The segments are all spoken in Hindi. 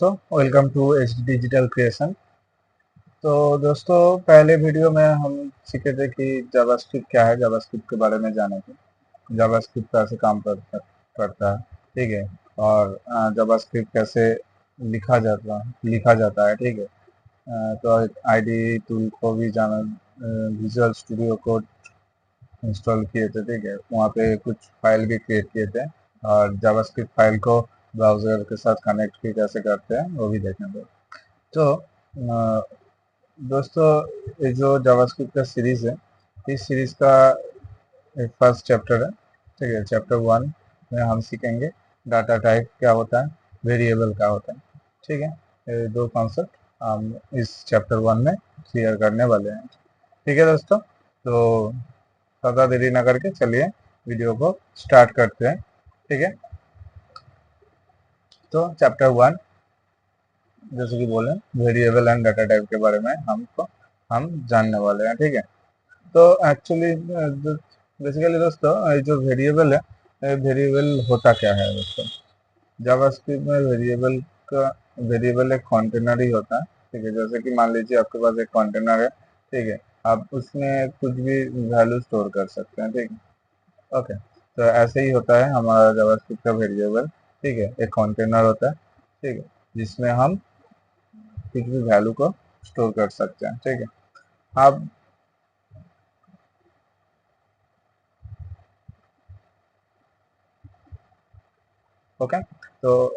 दोस्तों, welcome to H digital creation. तो दोस्तों, पहले वीडियो में हम सीखे थे कि जावास्क्रिप्ट क्या है, जावास्क्रिप्ट के बारे में जाने थे। जावास्क्रिप्ट कैसे काम करता है, ठीक है। और जावास्क्रिप्ट कैसे लिखा जाता है, ठीक है। तो आईडी टूल को भी जाना, विजुअल स्टूडियो कोड इंस्टॉल किए थे, ठीक है। वहाँ पे कुछ फाइल भी क्रिएट किए थे, और जावास्क्रिप्ट फाइल को ब्राउज़र के साथ कनेक्ट भी कैसे करते हैं वो भी देखेंगे। तो दोस्तों, ये जो जावास्क्रिप्ट का सीरीज़ है, इस सीरीज़ का एक फर्स्ट चैप्टर है, ठीक है। चैप्टर 1 में हम सीखेंगे डाटा टाइप क्या होता है, वेरिएबल क्या होता है, ठीक है। ये दो कॉन्सेप्ट हम इस चैप्टर 1 में क्लियर करने वाले हैं, ठीक है दोस्तों। तो ज़्यादा देरी ना करके चलिए वीडियो को स्टार्ट करते हैं, ठीक है। तो चैप्टर 1, जैसे कि बोले, वेरिएबल एंड डाटा टाइप के बारे में हम जानने वाले हैं, ठीक है। तो एक्चुअली बेसिकली दोस्तों, ये जो वेरिएबल है, वेरिएबल होता क्या है दोस्तों। जावास्क्रिप्ट में वेरिएबल एक कंटेनर ही होता है, ठीक है। जैसे कि मान लीजिए आपके पास एक कंटेनर है, ठीक है। आप उसमें कुछ भी वैल्यू स्टोर कर सकते हैं, ठीक है। ओके, तो ऐसे ही होता है हमारा जावास्क्रिप्ट का वेरिएबल, ठीक है। एक कंटेनर होता है, ठीक है, जिसमें हम कुछ भी वैल्यू को स्टोर कर सकते हैं, ठीक है। आप ओके, तो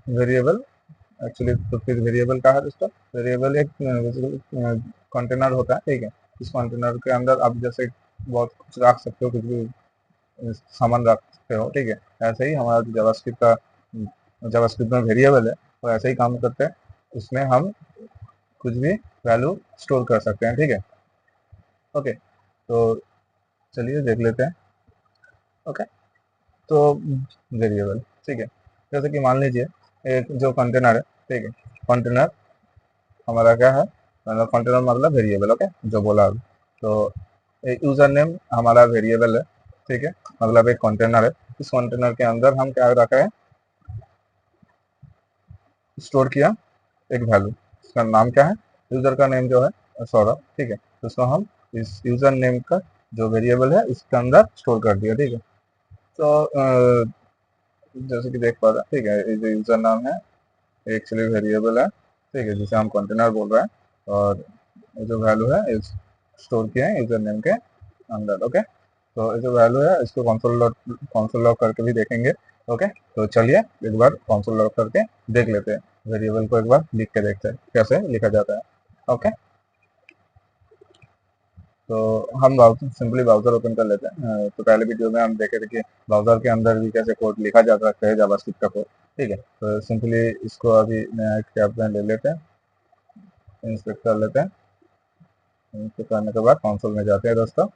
वेरिएबल एक्चुअली, तो फिर वेरिएबल का है दोस्तों। वेरिएबल एक कंटेनर होता है, ठीक है। इस कंटेनर के अंदर आप जैसे बहुत कुछ रख सकते हो, कुछ भी सामान रख सकते हो, ठीक है। ऐसे ही हमारा जो जावास्क्रिप्ट में वेरिएबल है, वो ऐसे ही काम करते हैं। उसमें हम कुछ भी वैल्यू स्टोर कर सकते हैं, ठीक है। ओके, तो चलिए देख लेते हैं। ओके, तो वेरिएबल, ठीक है। जैसे कि मान लीजिए एक जो कंटेनर है, ठीक है। कंटेनर हमारा क्या है, मतलब कंटेनर मतलब वेरिएबल, ओके, जो बोला अभी। तो एक यूजर नेम हमारा वेरिएबल है, ठीक है। मतलब एक कंटेनर है, इस कंटेनर के अंदर हम क्या रखा है, स्टोर किया एक वैल्यू। इसका नाम क्या है, यूजर का नेम जो है सौरभ, ठीक है। तो उसको हम इस यूजर नेम का जो वेरिएबल है इसके अंदर स्टोर कर दिया, ठीक है। तो जैसे कि देख पा रहे हैं, ठीक है, ये जो यूजर नाम है एक्चुअली वेरिएबल है, ठीक है, जिसे हम कंटेनर बोल रहे हैं। और ये जो वैल्यू है इस स्टोर किया है यूजर नेम के अंदर, ओके। तो ये जो वैल्यू है इसको कंसोल लॉग करके भी देखेंगे, ओके। तो चलिए एक बार कंसोल लॉग करके देख लेते हैं, वेरिएबल को एक बार लिख के देखते हैं कैसे लिखा जाता है, ओके। तो हम सिंपली ब्राउजर ओपन कर लेते हैं। तो पहले वीडियो में हम देखे थे कि ब्राउजर के अंदर भी कैसे कोड लिखा जा सकता है, जावास्क्रिप्ट का कोड, ठीक है। तो सिंपली इसको अभी नया एक टैब में ले लेते हैं, इंस्पेक्ट कर लेते हैं। इंस्पेक्ट करने के बाद कंसोल में जाते हैं दोस्तों,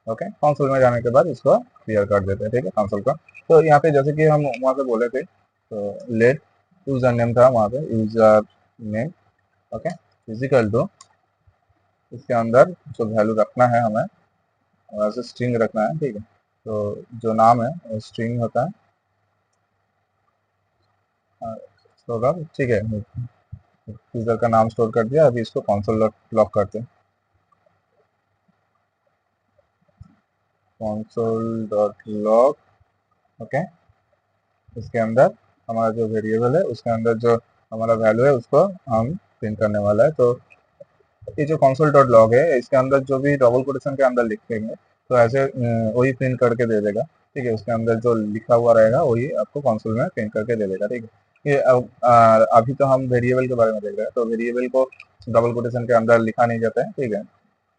ओके। कंसोल में जाने के बाद इसको क्लियर कर देते हैं, ठीक है, कंसोल का। तो यहाँ पे जैसे कि हम वहाँ पे बोले थे, तो लेट यूजर नेम था वहाँ पे, user name, okay, physical to इसके अंदर जो वैल्यू रखना है हमें, वैसे स्ट्रिंग रखना है, ठीक है। तो जो नाम है वो स्ट्रिंग होता है, होगा, ठीक है। यूजर का नाम स्टोर कर दिया, अभी इसको कंसोल लॉक करते हैं। Console dot log, okay. इसके अंदर हमारा जो वेरिएबल है उसके अंदर जो हमारा वैल्यू है उसको हम प्रिंट करने वाला है। तो ये जो कंसोल डॉट लॉग है इसके अंदर जो भी डबल कोटेशन के अंदर लिखेंगे, तो ऐसे वही प्रिंट करके दे देगा, ठीक है। उसके अंदर जो लिखा हुआ रहेगा वही आपको कंसोल में प्रिंट करके दे देगा, ठीक है। ये अभी तो हम वेरिएबल के बारे में देख रहे हैं, तो वेरिएबल को डबल कोटेशन के अंदर लिखा नहीं जाता है, ठीक है।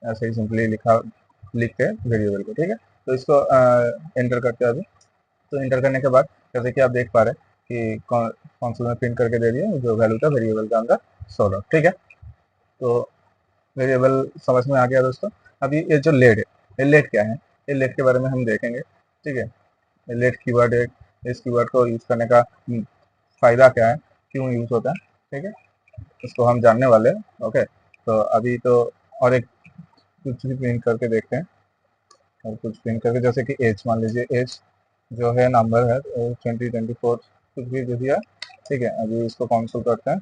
ऐसे ही सिंपली लिख के वेरिएबल को, ठीक है। तो इसको एंटर करते हैं अभी। तो इंटर करने के बाद जैसे कि आप देख पा रहे हैं कि कंसोल में प्रिंट करके दे दिए जो वैल्यू था वेरिएबल के अंदर 16, ठीक है। तो वेरिएबल समझ में आ गया दोस्तों। अभी ये जो लेट है, ये लेट क्या है, ये लेट के बारे में हम देखेंगे, ठीक है। ये लेट कीवर्ड है, इस कीवर्ड को यूज़ करने का फ़ायदा क्या है, क्यों यूज़ होता है, ठीक है, इसको हम जानने वाले हैं, ओके। तो अभी तो और एक कुछ भी प्रिंट करके देखते हैं, और कुछ प्रिंट करके जैसे कि एज मान लीजिए, एज जो है नंबर है 2024 कुछ भी जो दिया, ठीक है। अभी इसको कंसोल करते हैं,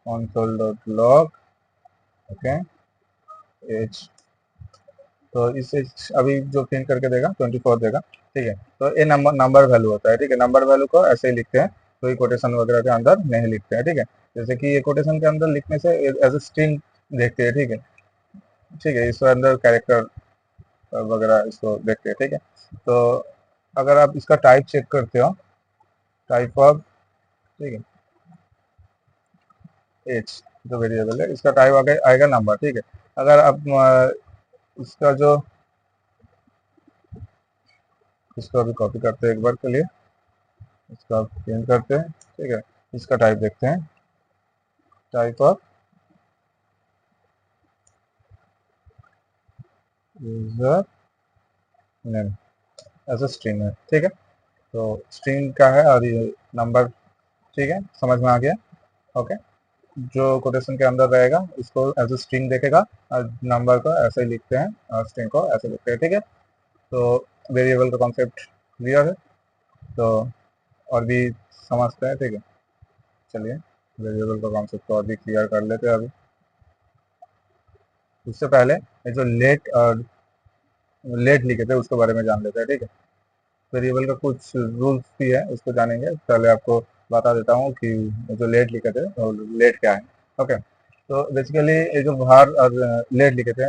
console dot log, okay as. तो इसे अभी जो प्रिंट करके देगा 24 देगा, ठीक है। तो ये नंबर वैल्यू होता है, ठीक है। नंबर वैल्यू को ऐसे ही लिखते हैं, कोई कोटेशन वगैरह के अंदर नहीं लिखते हैं, ठीक है। जैसे कि ये कोटेशन के अंदर लिखने से एज ए स्ट्रिंग देखते हैं, ठीक है, ठीक है। इसके अंदर कैरेक्टर वगैरह इसको देखते हैं, ठीक है। तो अगर आप इसका टाइप चेक करते हो, टाइप ऑफ, ठीक है, एच जो वेरिएबल है इसका टाइप आगे आएगा नंबर, ठीक है। अगर आप इसका जो, इसको अभी कॉपी करते हैं एक बार के लिए, इसका प्रिंट करते हैं, ठीक है। इसका टाइप देखते हैं, टाइप ऑफ यूजर नेम ऐसा स्ट्रिंग है, ठीक है। तो स्ट्रिंग का है और ये नंबर, ठीक है, समझ में आ गया, ओके। जो कोटेशन के अंदर रहेगा इसको एज ए स्ट्रिंग देखेगा और नंबर को ऐसे ही लिखते हैं और स्ट्रिंग को ऐसे लिखते हैं, ठीक है। तो वेरिएबल का कॉन्सेप्ट क्लियर है, तो और भी समझते हैं, ठीक है। चलिए वेरिएबल का कॉन्सेप्ट को और भी क्लियर कर लेते हैं। अभी उससे पहले ये जो लेट और लेट लिखे थे उसके बारे में जान लेते हैं, ठीक है। वेरिएबल का कुछ रूल्स भी है, उसको जानेंगे। पहले आपको बता देता हूँ कि जो लेट लिखे थे और लेट क्या है, ओके। तो बेसिकली ये जो बाहर और लेट लिखे थे,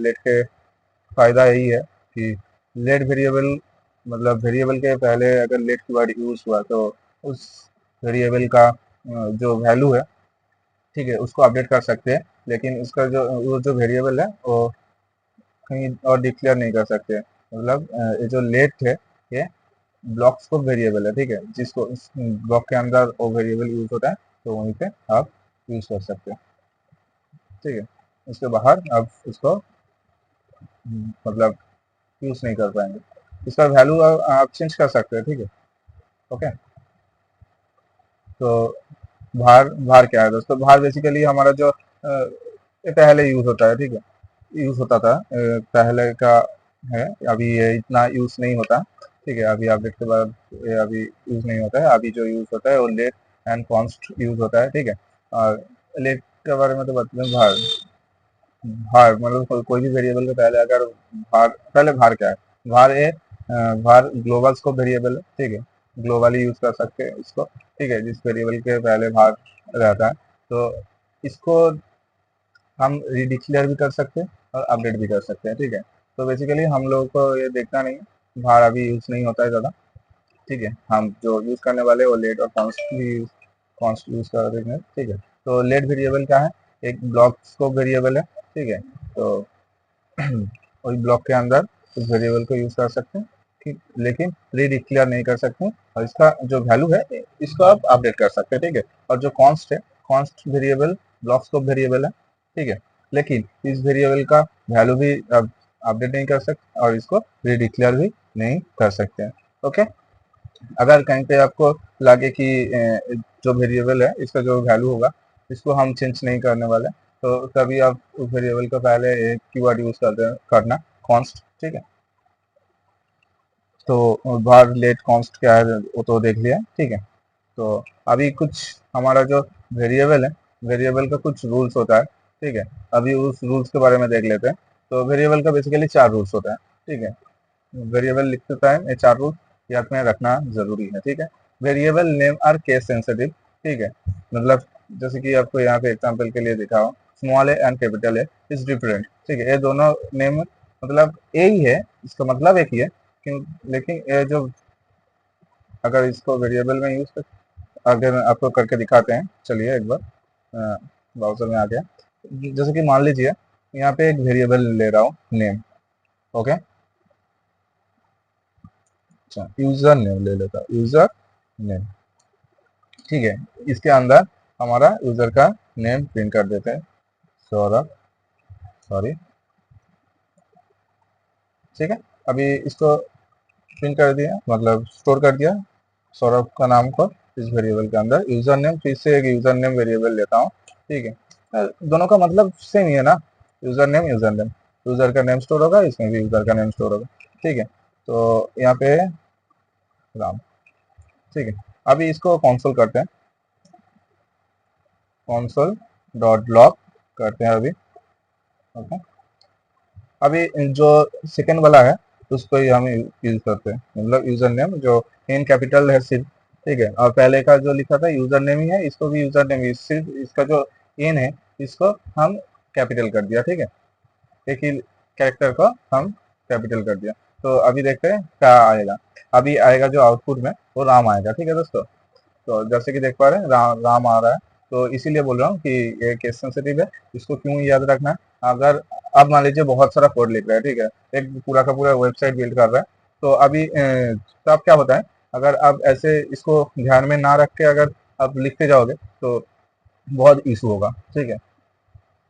लेट के फायदा यही है कि लेट वेरिएबल मतलब वेरिएबल के पहले अगर लेट की वर्ड यूज हुआ तो उस वेरिएबल का जो वैल्यू है, ठीक है, उसको अपडेट कर सकते हैं। लेकिन उसका जो वो जो वेरिएबल है वो कहीं और डिक्लेयर नहीं कर सकते। मतलब ये जो लेट है ये ब्लॉक स्कोप वेरिएबल है, ठीक है। जिसको इस ब्लॉक के अंदर वो वेरिएबल यूज होता है, तो वहीं पे आप यूज कर सकते हैं, ठीक है। उसके बाहर आप इसको मतलब यूज नहीं कर पाएंगे। इसका वैल्यू आप चेंज कर सकते हैं, ठीक है, ओके। तो भार भार क्या है दोस्तों? भार बेसिकली हमारा जो ये पहले यूज होता है, ठीक है, यूज होता था पहले का है। अभी ये इतना यूज नहीं होता, ठीक है। अभी अपडेट के बाद ये अभी यूज नहीं होता है। अभी जो यूज होता है वो लेट एंड कॉन्स्ट यूज होता है, ठीक है। और लेट के बारे में तो बताते हैं, भार। भार मतलब कोई भी वेरिएबल के पहले अगर भार, पहले भार क्या है? भार ए भार ग्लोबल स्कोप वेरिएबल है, ठीक है। ग्लोबली यूज कर सकते हैं इसको, ठीक है, जिस वेरिएबल के पहले भार रहता है। तो इसको हम रिडिक्लेयर भी कर सकते हैं और अपडेट भी कर सकते हैं, ठीक है। तो बेसिकली हम लोगों को ये देखना नहीं है, भार अभी यूज नहीं होता है ज़्यादा, ठीक है। हम जो यूज करने वाले वो लेट और कॉन्स्ट यूज कर रहे हैं, ठीक है। तो लेट वेरिएबल क्या है? एक ब्लॉक स्कोप वेरिएबल है, ठीक है। तो वही ब्लॉक के अंदर उस वेरिएबल को यूज कर सकते हैं, ठीक, लेकिन रीडिक्लेयर नहीं कर सकते। और इसका जो वैल्यू है इसको आप अपडेट कर सकते हैं, ठीक है। और जो कॉन्स्ट है, const variable block scope variable है, ठीक है। लेकिन इस वेरिएबल का वैल्यू भी आप अपडेट नहीं कर सकते और इसको रीडिक्लेयर भी नहीं कर सकते हैं, ओके। अगर कहीं पे आपको लगे कि जो वेरिएबल है इसका जो वैल्यू होगा इसको हम चेंज नहीं करने वाले, तो तभी आप उस वेरिएबल का पहले एक कीवर्ड यूज करना कॉन्स्ट, ठीक है। तो बार लेट कॉन्स्ट क्या है वो तो देख लिया, ठीक है। तो अभी कुछ हमारा जो वेरिएबल है, वेरिएबल का कुछ रूल्स होता है, ठीक है। अभी उस रूल्स के बारे में देख लेते हैं। तो वेरिएबल का बेसिकली 4 रूल्स होता है, ठीक है। वेरिएबल लिखते टाइम ये 4 रूल याद में रखना जरूरी है, ठीक है। Variable name are case sensitive, ठीक है। मतलब जैसे कि आपको यहाँ पे एग्जांपल के लिए दिखा हो, small A and capital A is different, ठीक है। ये दोनों नेम मतलब ए ही है, इसका मतलब एक ही है, लेकिन ये जो अगर इसको वेरिएबल में यूज कर, अगर आपको करके दिखाते हैं, चलिए एक बार ब्राउजर में आ गया। जैसे कि मान लीजिए यहाँ पे एक वेरिएबल ले रहा हूँ नेम, ओके। अच्छा यूजर नेम ले लेता, यूजर नेम, ठीक है। इसके अंदर हमारा यूजर का नेम प्रिंट कर देते हैं, सौरभ, सॉरी, ठीक है। अभी इसको प्रिंट कर दिया, मतलब स्टोर कर दिया सौरभ का नाम को इस वेरिएबल के अंदर। यूजर नेम, फिर से एक यूजर नेम वेरिएबल लेता हूँ, ठीक है। दोनों का मतलब सेम ही है ना, user name user name, user का नेम स्टोर होगा, इसमें भी यूजर का नेम स्टोर होगा, ठीक है। तो यहाँ पे राम, ठीक है। अभी इसको कंसोल करते हैं, कंसोल डॉट लॉग करते हैं अभी। ओके, अभी जो सेकंड वाला है उसको ही हम यूज करते हैं, मतलब यूजर नेम जो इन कैपिटल है सिर्फ, ठीक है। और पहले का जो लिखा था यूजर नेम ही है, इसको भी यूजर नेम ही, सिर्फ इसका जो इन है इसको हम कैपिटल कर दिया, ठीक है। एक ही कैरेक्टर को हम कैपिटल कर दिया। तो अभी देखते हैं क्या आएगा। अभी आएगा जो आउटपुट में वो राम आएगा, ठीक है दोस्तों। तो जैसे कि देख पा रहे हैं राम आ रहा है। तो इसीलिए बोल रहा हूँ कि ये केस सेंसिटिव है, इसको क्यों याद रखना है। अगर अब मान लीजिए बहुत सारा कोड लिख रहा है, ठीक है, एक पूरा का पूरा वेबसाइट बिल्ड कर रहा है, तो अभी तो आप क्या बताएं, अगर आप ऐसे इसको ध्यान में ना रख के अगर आप लिखते जाओगे तो बहुत इशू होगा, ठीक है,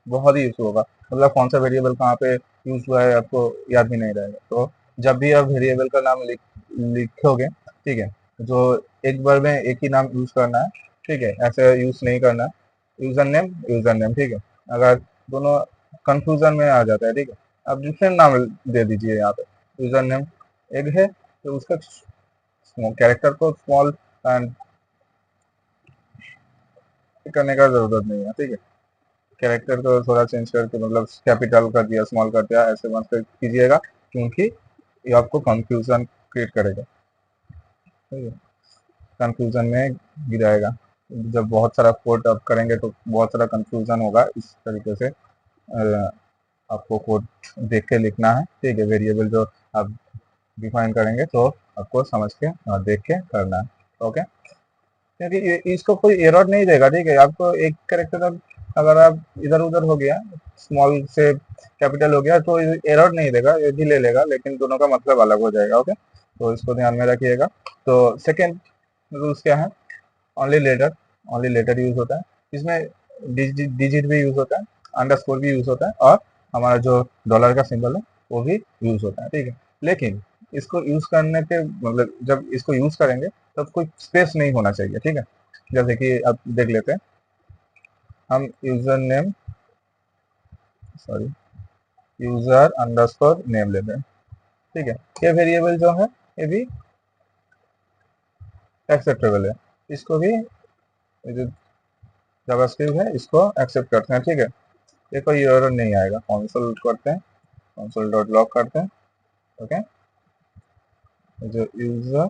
बहुत ही इशू होगा। मतलब कौन सा वेरिएबल कहाँ पे यूज हुआ है आपको याद भी नहीं रहेगा। तो जब भी आप वेरिएबल का नाम लिखोगे, ठीक है, जो एक बार में एक ही नाम यूज करना है, ठीक है, ऐसे यूज नहीं करना है। यूजर नेम, ठीक है। अगर दोनों कंफ्यूजन में आ जाता है, ठीक है, आप डिफरेंट नाम दे दीजिए यहाँ पे। यूजर नेम एक है तो उसका कैरेक्टर को स्मॉल एंड करने का जरूरत नहीं है, ठीक है। कैरेक्टर को थोड़ा चेंज करके मतलब कैपिटल कर दिया, स्मॉल कर दिया, ऐसे मत कीजिएगा, क्योंकि ये आपको कंफ्यूजन क्रिएट करेगा, ठीक है, कंफ्यूजन में गिराएगा। जब बहुत सारा कोड आप करेंगे तो बहुत सारा कंफ्यूजन होगा। इस तरीके से आपको कोड देख के लिखना है, ठीक है। वेरिएबल जो आप डिफाइन करेंगे तो आपको समझ के और देख के करना है, ओके। क्योंकि इसको कोई एरर नहीं देगा, ठीक है। आपको एक कैरेक्टर अगर आप इधर उधर हो गया, स्मॉल से कैपिटल हो गया, तो एरर नहीं देगा, ये भी ले लेगा, लेकिन दोनों का मतलब अलग हो जाएगा, ओके। तो इसको ध्यान में रखिएगा। तो सेकेंड रूल्स क्या है, only letter, only letter use होता है इसमें, डिजिट भी यूज होता है, अंडरस्कोर भी यूज होता है, और हमारा जो डॉलर का सिंबल है वो भी यूज होता है, ठीक है। लेकिन इसको यूज करने के मतलब जब इसको यूज करेंगे तब कोई स्पेस नहीं होना चाहिए, ठीक है। जैसे कि अब देख लेते हैं, हम user name, sorry, user underscore name लेते हैं, ठीक है। ये वेरिएबल जो है ये भी एक्सेप्टेबल है, इसको भी, ये जो जावास्क्रिप्ट है इसको एक्सेप्ट करते हैं, ठीक है। ये कोई एरर नहीं आएगा। कंसोल करते हैं, कंसोल डॉट लॉग करते हैं, ओके। जो यूजर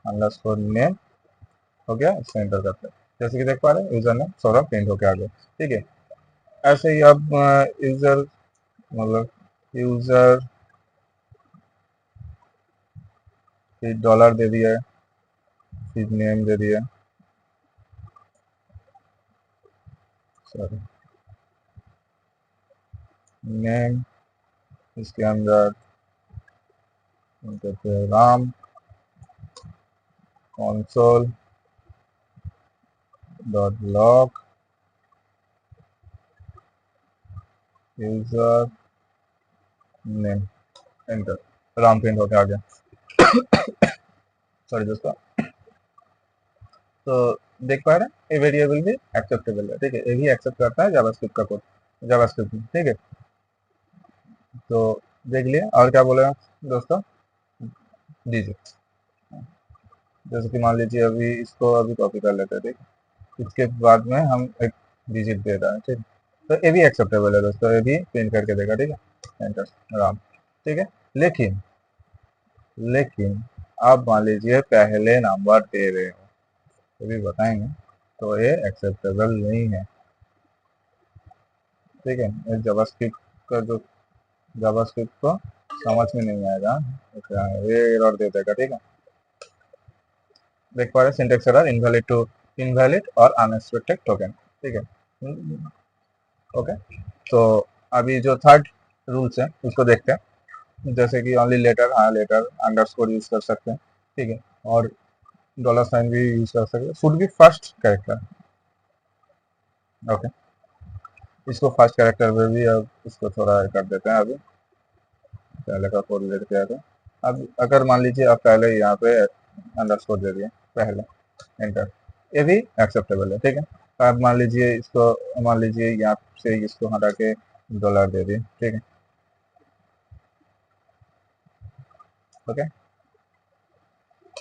अंडरस्कोर नेम हो गया, इसको एंटर करते हैं। जैसे कि देख पा रहे हैं यूजर नेम सौरभ प्रिंट होके आ गया, ठीक है। ऐसे ही अब यूजर मतलब यूजर फिर डॉलर दे दिया है, फिर नेम दे दिया, सॉरी, नेम, इसके अंदर कहते हैं Ram, console dot log user name, enter, Ram print होके आ गया, सॉरी दोस्तों। तो देख पा रहे हैं ये वेरिएबल भी एक्सेप्टेबल है, ठीक है, ये भी एक्सेप्ट करता है जावास्क्रिप्ट का कोड, जावास्क्रिप्ट में, ठीक है। तो देख लिए, और क्या बोले दोस्तों, जी। जैसे कि मान लीजिए अभी इसको अभी कॉपी कर लेते हैं, ठीक। इसके बाद में हम एक डिजिट दे रहा है, ठीक। तो ये भी एक्सेप्टेबल है दोस्तों, ये भी प्रिंट करके देगा, ठीक है, एंटर राम, ठीक है। लेकिन लेकिन आप मान लीजिए पहले नंबर दे रहे हो, ये भी बताएंगे, तो ये एक्सेप्टेबल नहीं है, ठीक है। जावास्क्रिप्ट का जो जावास्क्रिप्ट को समझ में नहीं आएगा, क्या है, ये एरर दे देगा, ठीक है। देख पा रहे syntax error, invalid to invalid और अनएक्सपेक्टेड टोकन, ठीक है, ओके। तो अभी जो थर्ड रूल्स है उसको देखते हैं। जैसे कि ओनली लेटर, हाँ लेटर, अंडरस्कोर यूज कर सकते हैं, ठीक है, और डॉलर साइन भी यूज कर सकते हैं, should be first character, okay. इसको फर्स्ट कैरेक्टर में भी अब इसको थोड़ा कर देते हैं अभी, पहले का कोड लेते हैं। अब अगर मान लीजिए आप पहले यहाँ पे अंडरस्कोर दे दिए पहले, एंटर, ये भी एक्सेप्टेबल है, ठीक है। तो आप मान लीजिए इसको, मान लीजिए यहाँ से इसको हटा के डॉलर दे दिए, ठीक है, ओके।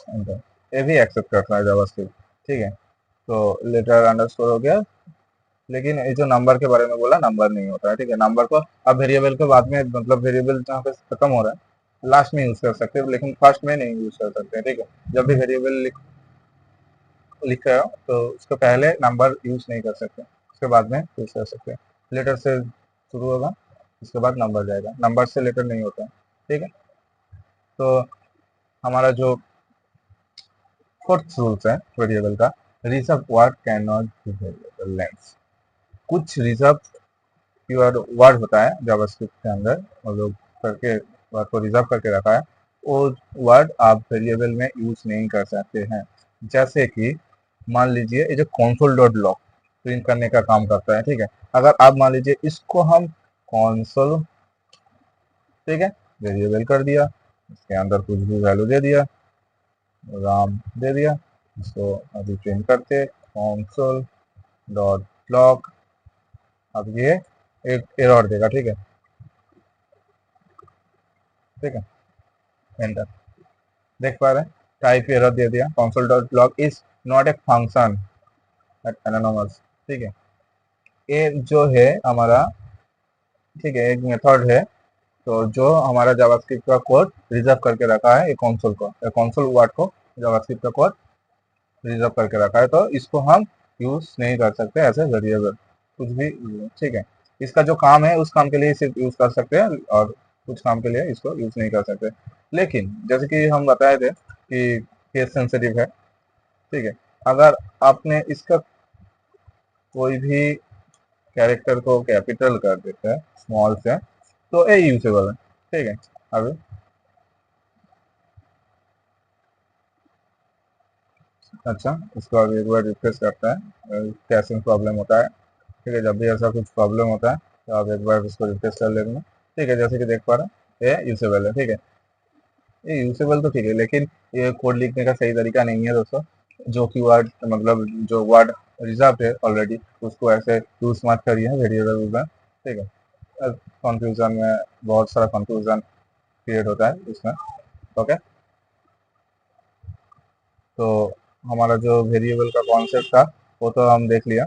एंटर, ये भी एक्सेप्ट करता है जावास्क्रिप्ट, ठीक है। तो लेटर अंडरस्कोर हो गया, लेकिन ये जो नंबर के बारे में बोला, नंबर नहीं होता है, ठीक है। नंबर को अब वेरिएबल के बाद में, मतलब वेरिएबल जहाँ पे खत्म हो रहा है लास्ट में यूज कर सकते हैं, लेकिन फर्स्ट में नहीं यूज कर सकते, ठीक है। जब भी वेरिएबल लिख रहे हो तो उसके पहले नंबर यूज नहीं कर सकते, उसके बाद में यूज कर सकते हैं। लेटर से शुरू होगा, उसके बाद नंबर जाएगा, नंबर से लेटर नहीं होता है, ठीक है। तो हमारा जो फोर्थ रूल्स है वेरिएबल का, reserve word can not be variable length. कुछ रिजर्व कीवर्ड वर्ड होता है जावास्क्रिप्ट के अंदर, और लोग करके वर्ड को रिजर्व करके रखा है, वो वर्ड आप वेरिएबल में यूज नहीं कर सकते हैं। जैसे कि मान लीजिए ये जो कंसोल डॉट लॉग प्रिंट करने का काम करता है, ठीक है। अगर आप मान लीजिए इसको हम कंसोल, ठीक है, वेरिएबल कर दिया, इसके अंदर कुछ भी वैल्यू दे दिया, राम दे दिया, इसको अभी प्रिंट करते कंसोल डॉट लॉग, अब ये एक एरर देगा, ठीक है, ठीक है, एंटर। देख पा रहे हैं, टाइप एरर दे दिया, console dot log is not a function at anonymous, ठीक है। ये जो है हमारा, ठीक है, एक मेथड है, तो जो हमारा जावास्क्रिप्ट का कोड रिजर्व करके रखा है, ये कंसोल को, कंसोल वर्ड को जावास्क्रिप्ट का कोड रिजर्व करके रखा है, तो इसको हम यूज नहीं कर सकते ऐसे वेरिएबल कुछ भी, ठीक है। इसका जो काम है उस काम के लिए सिर्फ यूज कर सकते हैं, और कुछ काम के लिए इसको यूज नहीं कर सकते। लेकिन जैसे कि हम बताए थे कि केस सेंसिटिव है, ठीक है। अगर आपने इसका कोई भी कैरेक्टर को कैपिटल कर देता है स्मॉल से, तो ये यूजेबल है, ठीक है। अभी अच्छा, इसको अभी एक बार रिफ्रेश करता है, कैशिंग प्रॉब्लम होता है, ठीक है। जब भी ऐसा कुछ प्रॉब्लम होता है तो आप एक बार इसको रिफ्रेश कर लेना, ठीक है। जैसे कि देख पा रहे हैं ये यूजेबल है, ठीक है। ये यूजेबल तो ठीक है, लेकिन ये कोड लिखने का सही तरीका नहीं है दोस्तों। जो कि वर्ड, मतलब जो वर्ड रिजर्व है ऑलरेडी, उसको ऐसे यूज मत करिए वेरिएबल में, ठीक है। कंफ्यूजन में बहुत सारा कंफ्यूजन क्रिएट होता है इसमें, ओके। तो हमारा जो वेरिएबल का कॉन्सेप्ट था वो तो हम देख लिया,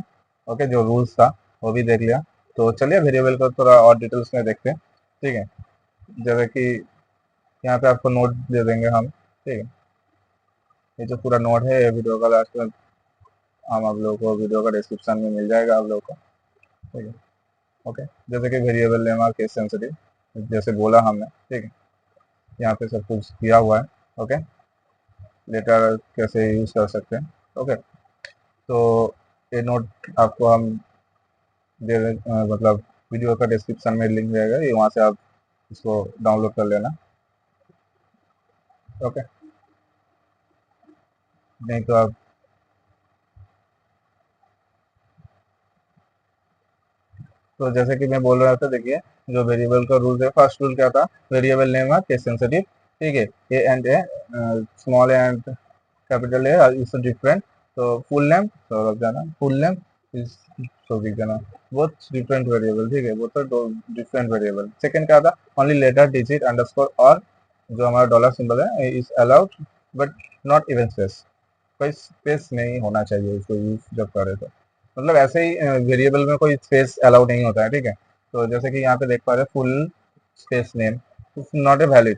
ओके। जो रूल्स था वो भी देख लिया। तो चलिए वेरिएबल को थोड़ा और डिटेल्स में देखते हैं, ठीक है। जैसे कि यहाँ पे आपको नोट दे देंगे हम, ठीक है। ये जो पूरा नोट है, ये वीडियो का लास्ट में हम आप लोगों को वीडियो का डिस्क्रिप्शन में मिल जाएगा आप लोगों को, ठीक है, ओके। जैसे कि वेरिएबल नेम और केस सेंसिटिव जैसे बोला हमने, ठीक है। यहाँ पे सब कुछ किया हुआ है, ओके। लेटर कैसे यूज कर सकते हैं, ओके। तो ये नोट आपको हम मतलब वीडियो का डिस्क्रिप्शन में लिंक रहेगा, ये वहाँ से आप इसको डाउनलोड कर लेना, ओके। नहीं तो आप, तो जैसे कि मैं बोल रहा था, देखिए जो वेरिएबल का रूल है, फर्स्ट रूल क्या था, वेरिएबल नेम है केस सेंसिटिव, ठीक है। A and A, small and capital A is different, तो फुल नेम तो रख जाना, फुल नेम इज तो लिख देना, बोथ डिफरेंट वेरिएबल, ठीक है, बोथ दो डिफरेंट वेरिएबल। सेकंड क्या था, ओनली लेटर डिजिट अंडरस्कोर और जो हमारा डॉलर सिंबल है is allowed, but not even space, कोई स्पेस नहीं होना चाहिए इसको यूज जब करे तो, मतलब ऐसे ही वेरिएबल में कोई स्पेस अलाउड नहीं होता है, ठीक है। तो जैसे कि यहाँ पे देख पा रहे हैं, full space name not a valid,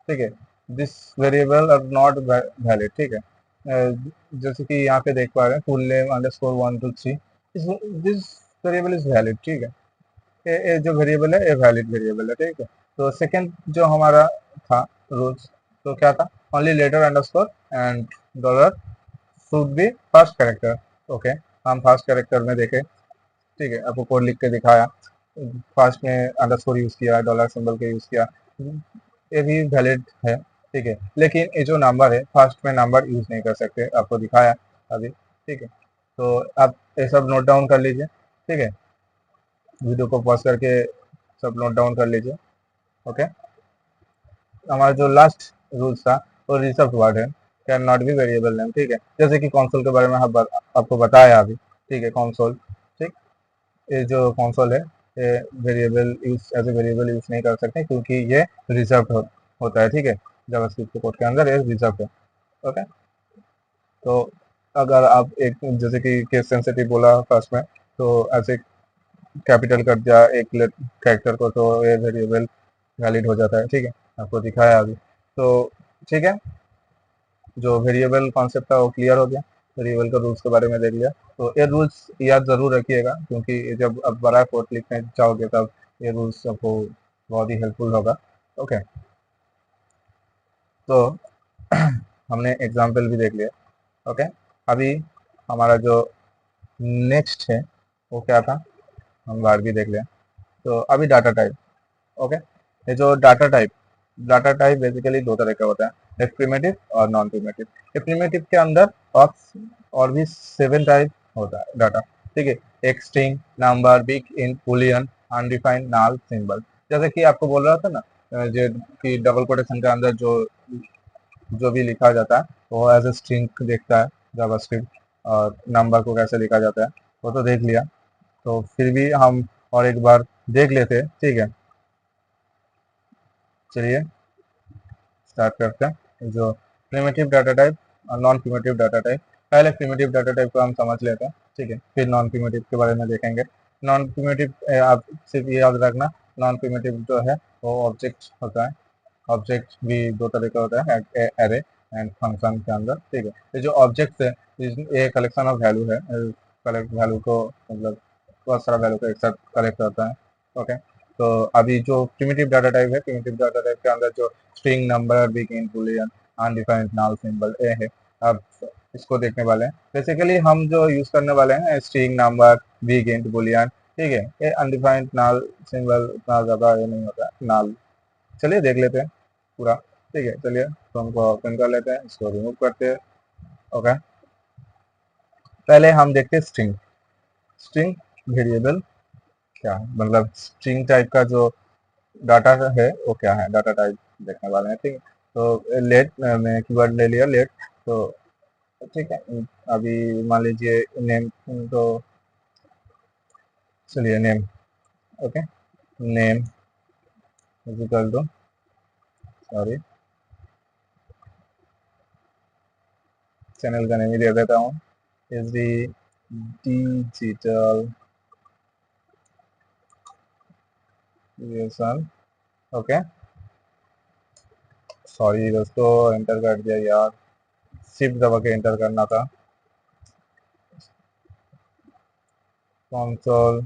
ठीक है। This variable are not valid, ठीक है। जैसे कि यहाँ पे देख पा रहे हैं, full name underscore 1 2 3, this variable is valid, ठीक है। ये जो वेरिएबल है ये वैलिड वेरिएबल है, ठीक है। तो सेकंड जो हमारा था रूल्स, तो क्या था, only letter underscore and dollar should be first character, okay. हम फर्स्ट कैरेक्टर में देखे, ठीक है, आपको कोड लिख के दिखाया, फर्स्ट में अंडरस्कोर यूज किया, डॉलर सिंबल का यूज किया, ये भी वैलिड है, ठीक है। लेकिन ये जो नंबर है, फर्स्ट में नंबर यूज नहीं कर सकते, आपको दिखाया अभी, ठीक है। तो आप ये सब नोट डाउन कर लीजिए, ठीक है। वीडियो को पॉज करके सब नोट डाउन कर लीजिए, ओके। हमारा जो लास्ट रूल्स था वो रिजर्व वर्ड है, can not be variable name, ठीक है। जैसे कि कंसोल के बारे में आपको बताया अभी, ठीक है, कंसोल, ठीक। ये जो कंसोल है, ये variable use, as a variable use नहीं कर सकते क्योंकि ये रिजर्व होता है, ठीक है। जावास्क्रिप्ट कोड के अंदर ये रिजर्व है। ओके। तो अगर आप एक जैसे कि केस सेंसिटिव बोला फर्स्ट में, तो ऐसे कैपिटल कर दिया एक कैरेक्टर को तो ये वेरिएबल वैलिड हो जाता है, ठीक है, आपको दिखाया अभी। तो ठीक है, जो वेरिएबल कॉन्सेप्ट था वो क्लियर हो गया, वेरिएबल का रूल्स के बारे में देख लिया। तो ये रूल्स याद ज़रूर रखिएगा, क्योंकि जब आप बड़ा कोड लिखने चाहोगे तब ये रूल्स आपको बहुत ही हेल्पफुल होगा। ओके, तो हमने एग्जाम्पल भी देख लिया। ओके, अभी हमारा जो नेक्स्ट है वो क्या था, हम बार भी देख लिया। तो अभी डाटा टाइप। ओके, ये जो डाटा टाइप बेसिकली दो तरह का होता है, एक प्रिमिटिव और नॉन प्रिमिटिव। ये प्रिमिटिव के अंदर और भी 7 टाइप होता है डाटा, ठीक है। एक string, number, bigint, boolean, undefined, null, symbol. जैसे कि आपको बोल रहा था ना, जो कि डबल कोटेशन के अंदर जो जो भी लिखा जाता है वो एज ए स्ट्रिंग देखता है जावास्क्रिप्ट, और नंबर को कैसे लिखा जाता है वो तो देख लिया। तो फिर भी हम और एक बार देख लेते हैं, ठीक है। चलिए स्टार्ट करते हैं, जो प्रिमिटिव डाटा टाइप और नॉन प्रिमिटिव डाटा टाइप। पहले प्रिमिटिव डाटा टाइप को हम समझ लेते हैं, ठीक है, फिर नॉन प्रिमिटिव के बारे में देखेंगे। नॉन प्रिमिटिव आप सिर्फ ये याद रखना, नॉन प्रिमिटिव जो है वो ऑब्जेक्ट होता है। ऑब्जेक्ट भी दो तरह का होता है, एरे एंड फंक्शन के अंदर, ठीक है। ये जो ऑब्जेक्ट है ये कलेक्शन ऑफ वैल्यू है, कलेक्ट वैल्यू को मतलब बहुत सारा वैल्यू को एक साथ कलेक्ट करता है। ओके, तो अभी जो प्रिमिटिव डाटा टाइप है, प्रिमिटिव डाटा टाइप के अंदर जो string, number, big int, boolean, undefined, null, symbol ये है। अब इसको देखने वाले हैं। बेसिकली हम जो यूज करने वाले हैं string, number, big int, Boolean, ठीक है। ये अनडिफाइंड, नल, सिंबल उतना ज़्यादा ये नहीं होता है, नल। चलिए देख लेते हैं पूरा, ठीक है। चलिए तो हमको ओपन कर लेते हैं, इसको रिमूव करते हैं। ओके, पहले हम देखते हैं स्ट्रिंग। स्ट्रिंग वेरिएबल क्या है, मतलब स्ट्रिंग टाइप का जो डाटा है वो क्या है, डाटा टाइप देखने वाले हैं, ठीक है। तो लेट मैंने कीवर्ड ले लिया लेट, तो ठीक है। अभी मान लीजिए नेम, तो चलिए name. Okay, name is equal to, sorry channel का नेम ही दे देता हूँ, is the digital creation. Okay, sorry दोस्तों एंटर कर दिया यार, शिफ्ट दबा के एंटर करना था। कंसोल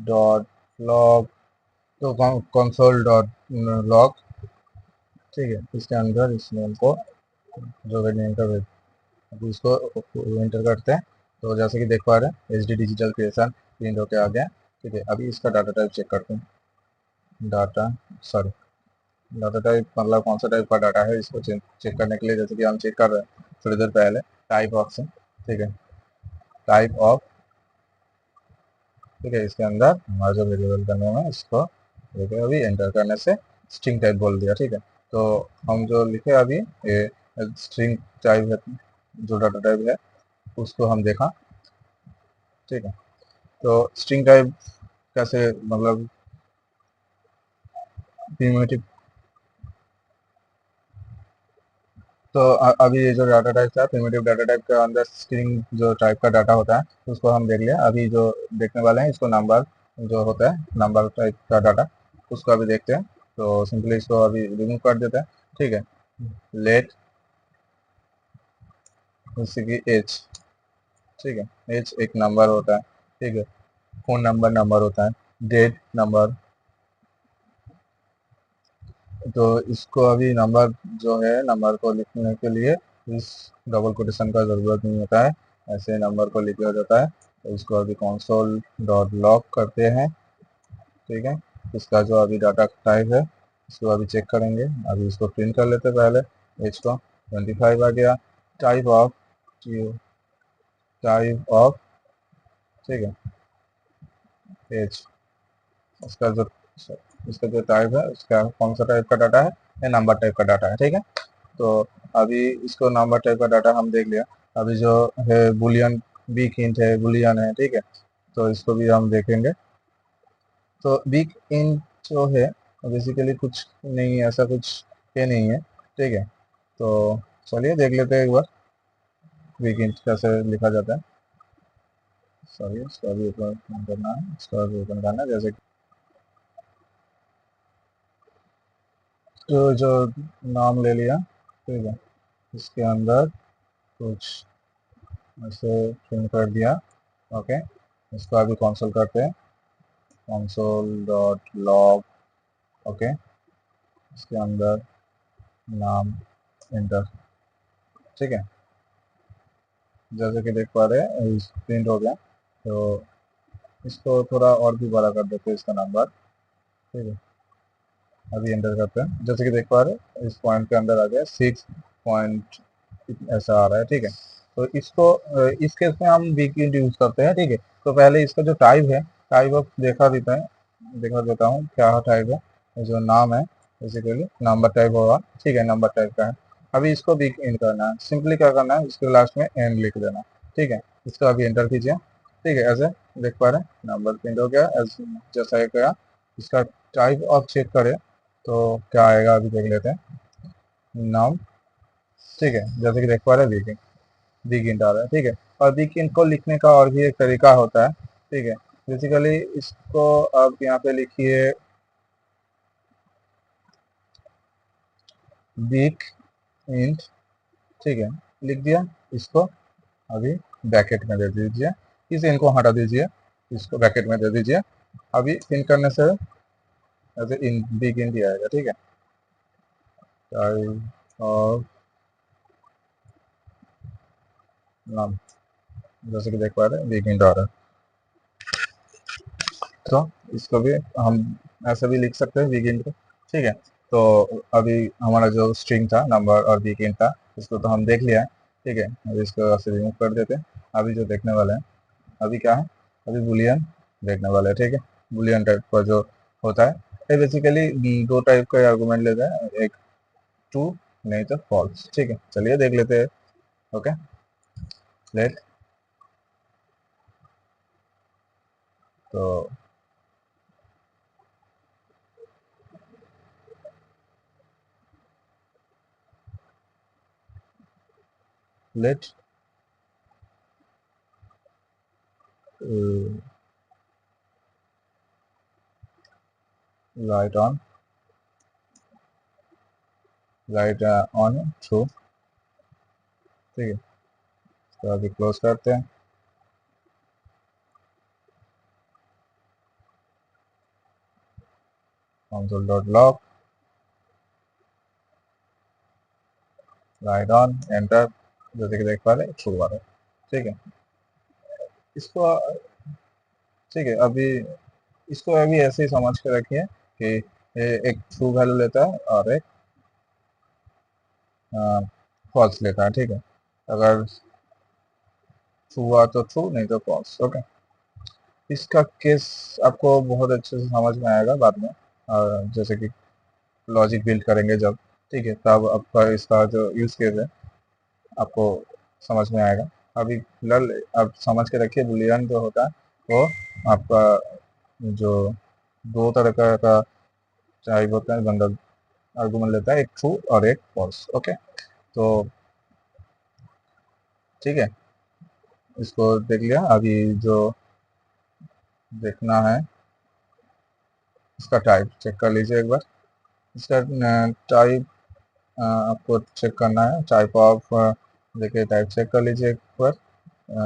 डॉट लॉग, तो कंसोल डॉट लॉग, ठीक है। इसके अंदर इस नेम को जो भी नेम का अभी इसको एंटर करते हैं। तो जैसे कि देख पा रहे हैं H D digital creation print होके आ गया, ठीक है। अभी इसका डाटा टाइप चेक करते हैं। डाटा, सॉरी डाटा टाइप मतलब कौन सा टाइप का डाटा है, इसको चेक करने के लिए जैसे कि हम चेक कर रहे हैं थोड़ी देर पहले टाइप ऑफ से, ठीक है। टाइप ऑफ, ठीक है। इसके अंदर हमारा जो वेरिएबल का नेम है इसको देखिए अभी एंटर करने से स्ट्रिंग टाइप बोल दिया, ठीक है। तो हम जो लिखे अभी ये स्ट्रिंग टाइप है, जो डाटा टाइप है उसको हम देखा, ठीक है। तो स्ट्रिंग टाइप कैसे मतलब प्रिमिटिव, तो अभी ये जो डाटा टाइप था प्रिमिटिव डाटा टाइप के अंदर स्ट्रिंग जो टाइप का डाटा होता है उसको हम देख लिया। अभी जो देखने वाले हैं इसको नंबर जो होता है नंबर टाइप का डाटा, उसको अभी देखते हैं। तो सिंपली इसको अभी रिमूव कर देते हैं, ठीक है। लेट जैसे कि एज, ठीक है। एज एक नंबर होता है, ठीक है। फोन नंबर नंबर होता है, डेट नंबर। तो इसको अभी नंबर जो है नंबर को लिखने के लिए इस डबल कोटेशन का ज़रूरत नहीं होता है, ऐसे नंबर को लिखा जाता है। तो इसको अभी कंसोल डॉट लॉग करते हैं, ठीक है। इसका जो अभी डाटा टाइप है इसको अभी चेक करेंगे। अभी इसको प्रिंट कर लेते हैं पहले, एज को 25 आ गया। टाइप ऑफ, टाइप ऑफ, ठीक है, एज। इसका जो इसका जो टाइप है उसका कौन सा टाइप का डाटा है, ये नंबर टाइप का डाटा है, ठीक है। तो अभी इसको नंबर टाइप का डाटा हम देख लिया। अभी जो है बुलियन, बिग इंट है, बुलियन है, ठीक है। तो इसको भी हम देखेंगे। तो बिग इंट जो है बेसिकली कुछ नहीं है, ऐसा कुछ ये नहीं है, ठीक है। तो चलिए देख लेते हैं एक बार वीक इंट कैसे लिखा जाता है। सॉरी, इसका भी ओपन करना है, इसका भी ओपन करना है। जैसे तो जो नाम ले लिया, ठीक है, इसके अंदर कुछ ऐसे प्रिंट कर दिया। ओके, इसको अभी कंसोल करते हैं, कंसोल डॉट लॉग। ओके, इसके अंदर नाम इंटर, ठीक है, जैसे कि देख पा रहे हैं प्रिंट हो गया। तो इसको थोड़ा और भी बड़ा कर देते हैं इसका नंबर, ठीक है। अभी एंटर करते हैं, जैसे कि देख पा रहे हैं इस पॉइंट के अंदर आ गया 6 पॉइंट ऐसा आ रहा है, ठीक है। तो इसको इस केस में हम वीक इंट यूज करते हैं, ठीक है। तो पहले इसका जो टाइप है, टाइप ऑफ दिखा देता हूँ क्या टाइप है। ये जो नाम है बेसिकली नंबर टाइप होगा, ठीक है, नंबर टाइप का है। अभी इसको वीक इंट करना है, सिंपली क्या करना है, इसके लास्ट में एंड लिख देना, ठीक है। इसको अभी एंटर कीजिए, ठीक है। ऐसे देख पा रहे हैं नंबर प्रिंट हो गया जैसा ये गया। इसका टाइप ऑफ चेक करें तो क्या आएगा, अभी देख लेते हैं। नाम, ठीक है, जैसे कि देख पा रहे हैं वीकेंड, वीकेंड आ रहा है, ठीक है। और वीकेंड को लिखने का और भी एक तरीका होता है, ठीक है। बेसिकली इसको आप यहाँ पे लिखिए वीक इंट, ठीक है, लिख दिया। इसको अभी ब्रैकेट में दे दीजिए, इस इनको हटा दीजिए, इसको ब्रैकेट में दे दीजिए। अभी इन करने से ऐसे इन वीक इंट ही आएगा, ठीक है। और नाम, जैसे कि देख पा रहे हैं वीकेंड आ रहा है, तो इसको भी हम ऐसे भी लिख सकते हैं वीकेंड को, ठीक है। तो अभी हमारा जो स्ट्रिंग था नंबर और वीकेंड था, इसको तो हम देख लिया है, ठीक है। अभी इसको ऐसे रिमूव कर देते हैं। अभी जो देखने वाले हैं, अभी क्या है, अभी बुलियन देखने वाले हैं, ठीक है। बुलियन टाइप का जो होता है, ये बेसिकली दो टाइप का आर्गूमेंट लेता है, एक ट्रू नहीं तो फॉल्स, ठीक है। चलिए देख लेते हैं। ओके, लेट, तो let write on, write on true, ठीक है। तो अभी क्लोज करते हैं, console dot log, write on enter, जैसे कि देख पा रहे ट्रू आ रहा है, ठीक है। इसको ठीक है, अभी इसको अभी ऐसे ही समझ के रखिए कि ये एक ट्रू वैल्यू लेता है और एक फॉल्स लेता है, ठीक है। अगर ट्रू हुआ तो ट्रू, नहीं तो फॉल्स, ओके। इसका केस आपको बहुत अच्छे से समझ में आएगा बाद में, जैसे कि लॉजिक बिल्ड करेंगे जब, ठीक है, तब आपका इसका जो यूज केस है आपको समझ में आएगा। अभी फिलहाल आप समझ के रखिए, बुलियन जो होता है वो आपका जो दो तरह का टाइप होता है, बंडल आर्गुमेंट लेता है, एक ट्रू और एक फॉल्स, ओके। तो ठीक है, इसको देख लिया। अभी जो देखना है, इसका टाइप चेक कर लीजिए एक बार। इसका टाइप आपको चेक करना है, टाइप ऑफ, देखिए टाइप चेक कर लीजिए एक बार।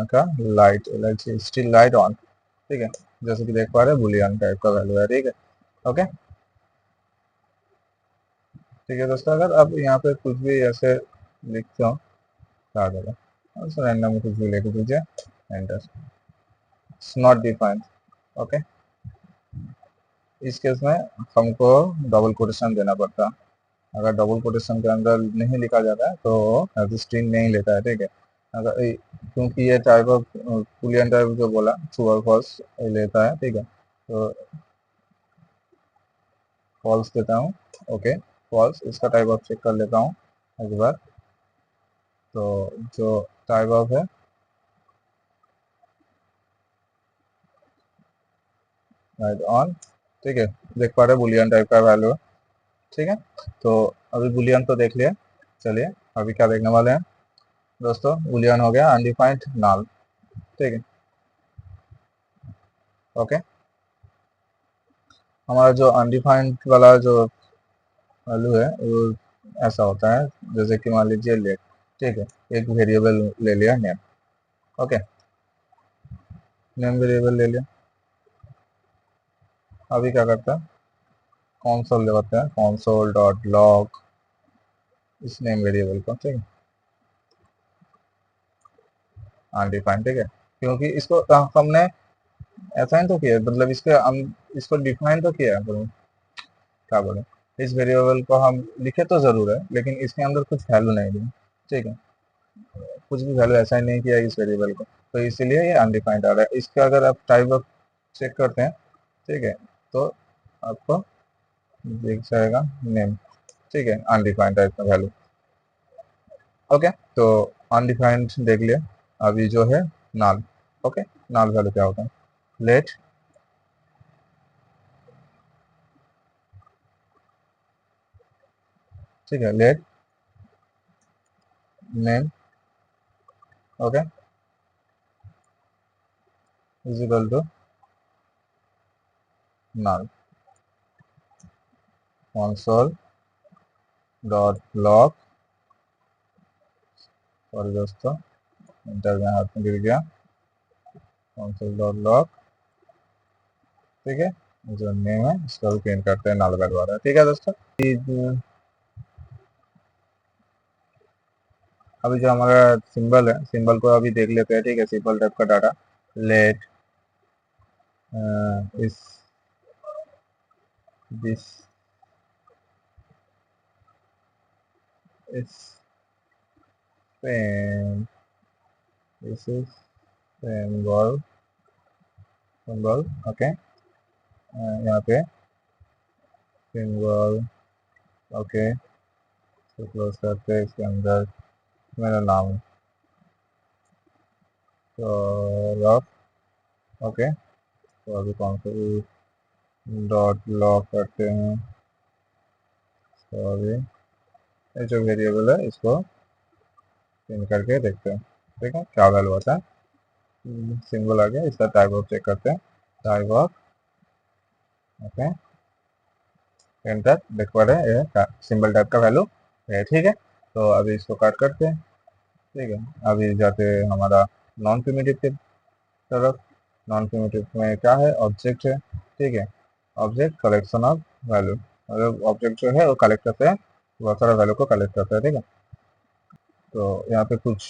का light, light still light on, ठीक है, जैसे कि देख पा रहे हैं बुलियन टाइप का वैल्यू है, ठीक है। ओके, ठीक है दोस्तों, अगर आप यहाँ पे कुछ भी ऐसे लिखते हो तो आ जाएगा, रैंडम कुछ भी लिख दीजिए, एंटर, नॉट डिफाइंड, ओके। इस केस में हमको डबल कोटेशन देना पड़ता है। अगर डबल कोटेशन के अंदर नहीं लिखा जाता है तो स्ट्रिंग नहीं लेता है, ठीक है। अगर क्योंकि ये टाइप ऑफ बुलियन टाइप जो बोला ट्रू और फॉल्स लेता है, ठीक है। तो फॉल्स देता हूँ, ओके, फॉल्स। इसका टाइप ऑफ चेक कर लेता हूँ एक बार। तो जो टाइप ऑफ है राइट ऑन, ठीक है, देख पा रहे बुलियन टाइप का वैल्यू है, ठीक है। तो अभी बुलियन तो देख लिया, चलिए अभी क्या देखने वाले हैं दोस्तों, बूलियन हो गया अनडिफाइंड नल, ठीक है। ओके, हमारा जो अनडिफाइंड वाला जो वैल्यू है वो ऐसा होता है, जैसे कि मान लीजिए लेट, ठीक है, एक वेरिएबल ले लिया नेम। ओके, नेम वेरिएबल ले लिया। अभी क्या करता है, कॉन्सोल लगाते हैं, कॉन्सोल डॉट लॉग इस नेम वेरिएबल को, ठीक है, अनडिफाइंड, ठीक है, क्योंकि इसको हमने असाइन तो किया, मतलब इसके हम इसको डिफाइन तो किया है, क्या बोले, इस वेरिएबल को हम लिखे तो जरूर है, लेकिन इसके अंदर कुछ वैल्यू नहीं दी, ठीक है, कुछ भी वैल्यू असाइन नहीं किया इस वेरिएबल को, तो इसीलिए ये अनडिफाइंड आ रहा है। इसका अगर आप टाइप ऑफ चेक करते हैं, ठीक है, तो आपको दिख जाएगा नेम, ठीक है, अनडिफाइंड टाइप का वैल्यू। ओके, तो अनडिफाइंड देख लिया। अभी जो है नाल, ओके, नाल वैल्यू क्या होता है, लेट ठीक है, let name, okay, is equal to null, console dot log, और दोस्तों इंटर में हाथ में गिर गया, console डॉट लॉग, ठीक है, जो नेम है इसको भी प्रिंट करते हैं नाल वैल्यू आ रहा है, ठीक है दोस्तों। अभी जो हमारा सिंबल है, सिंबल को अभी देख लेते हैं, ठीक है, सिंबल टाइप का data let is this is pen this is symbol symbol, okay, यहाँ पे सिंबल, ओके, तो क्लोज करते हैं, इसके अंदर मेरा नाम है सौरभ, ओके, तो अभी कौन सा डॉट लॉग करते हैं, तो अभी ये जो वेरिएबल है इसको प्रिंट करके देखते हैं, ठीक है, क्या वैल्यू आता है, सिंबल आ गया, इसका टाइप ऑफ चेक करते हैं, टाइप ऑफ, ओके, एंटर, देख पा रहे हैं ये सिंबल टाइप का वैल्यू है, ठीक है। तो अभी इसको काट करते हैं, ठीक है, अभी जाते हैं हमारा नॉन प्रिमिटिव की तरफ। नॉन प्रिमिटिव में क्या है, ऑब्जेक्ट है, ठीक है, ऑब्जेक्ट कलेक्शन ऑफ वैल्यू, मतलब ऑब्जेक्ट जो है वो कलेक्ट करते हैं, बहुत सारा वैल्यू को कलेक्ट करता है, ठीक है। तो यहाँ पे कुछ